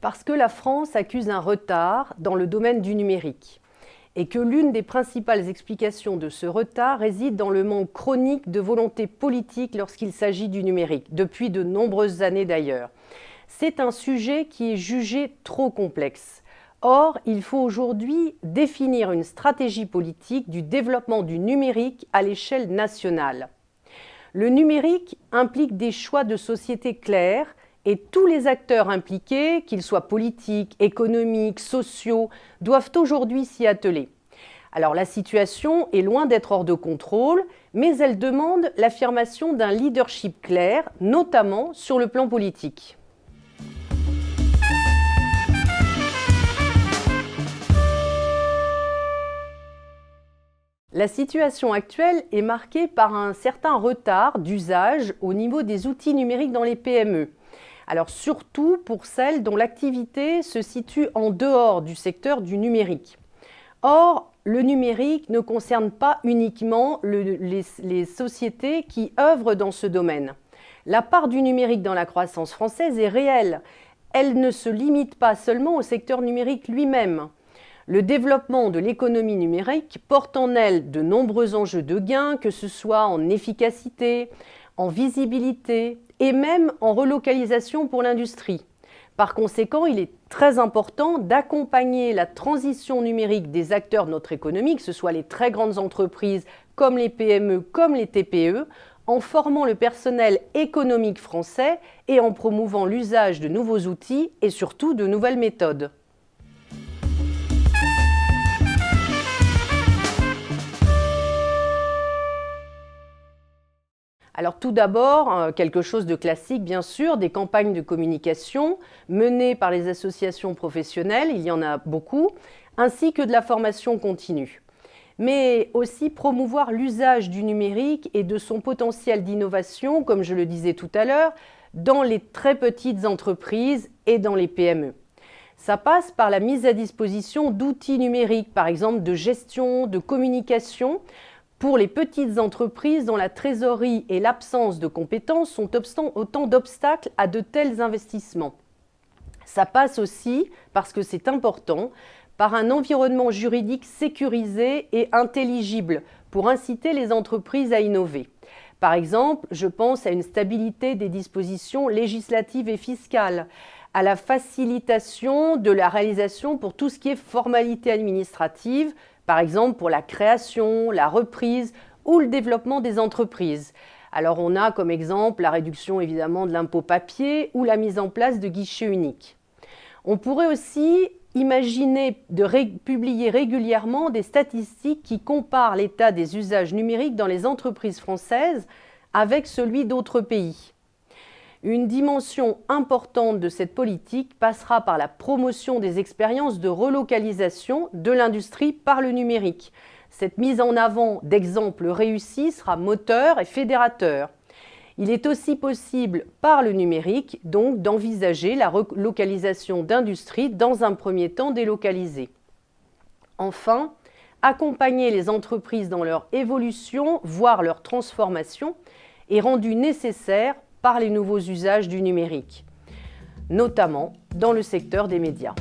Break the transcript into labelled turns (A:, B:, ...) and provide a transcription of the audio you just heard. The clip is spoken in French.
A: Parce que la France accuse un retard dans le domaine du numérique et que l'une des principales explications de ce retard réside dans le manque chronique de volonté politique lorsqu'il s'agit du numérique, depuis de nombreuses années d'ailleurs. C'est un sujet qui est jugé trop complexe. Or, il faut aujourd'hui définir une stratégie politique du développement du numérique à l'échelle nationale. Le numérique implique des choix de société clairs et tous les acteurs impliqués, qu'ils soient politiques, économiques, sociaux, doivent aujourd'hui s'y atteler. Alors la situation est loin d'être hors de contrôle, mais elle demande l'affirmation d'un leadership clair, notamment sur le plan politique. La situation actuelle est marquée par un certain retard d'usage au niveau des outils numériques dans les PME. Alors surtout pour celles dont l'activité se situe en dehors du secteur du numérique. Or, le numérique ne concerne pas uniquement les sociétés qui œuvrent dans ce domaine. La part du numérique dans la croissance française est réelle. Elle ne se limite pas seulement au secteur numérique lui-même. Le développement de l'économie numérique porte en elle de nombreux enjeux de gains, que ce soit en efficacité, en visibilité et même en relocalisation pour l'industrie. Par conséquent, il est très important d'accompagner la transition numérique des acteurs de notre économie, que ce soit les très grandes entreprises comme les PME, comme les TPE, en formant le personnel économique français et en promouvant l'usage de nouveaux outils et surtout de nouvelles méthodes. Alors tout d'abord, quelque chose de classique bien sûr, des campagnes de communication menées par les associations professionnelles, il y en a beaucoup, ainsi que de la formation continue. Mais aussi promouvoir l'usage du numérique et de son potentiel d'innovation, comme je le disais tout à l'heure, dans les très petites entreprises et dans les PME. Ça passe par la mise à disposition d'outils numériques, par exemple de gestion, de communication, pour les petites entreprises dont la trésorerie et l'absence de compétences sont autant d'obstacles à de tels investissements. Ça passe aussi, parce que c'est important, par un environnement juridique sécurisé et intelligible pour inciter les entreprises à innover. Par exemple, je pense à une stabilité des dispositions législatives et fiscales, à la facilitation de la réalisation pour tout ce qui est formalité administrative, par exemple pour la création, la reprise ou le développement des entreprises. Alors on a comme exemple la réduction évidemment de l'impôt papier ou la mise en place de guichets uniques. On pourrait aussi imaginer de publier régulièrement des statistiques qui comparent l'état des usages numériques dans les entreprises françaises avec celui d'autres pays. Une dimension importante de cette politique passera par la promotion des expériences de relocalisation de l'industrie par le numérique. Cette mise en avant d'exemples réussis sera moteur et fédérateur. Il est aussi possible, par le numérique, donc d'envisager la relocalisation d'industries dans un premier temps délocalisées. Enfin, accompagner les entreprises dans leur évolution, voire leur transformation, est rendu nécessaire par les nouveaux usages du numérique, notamment dans le secteur des médias.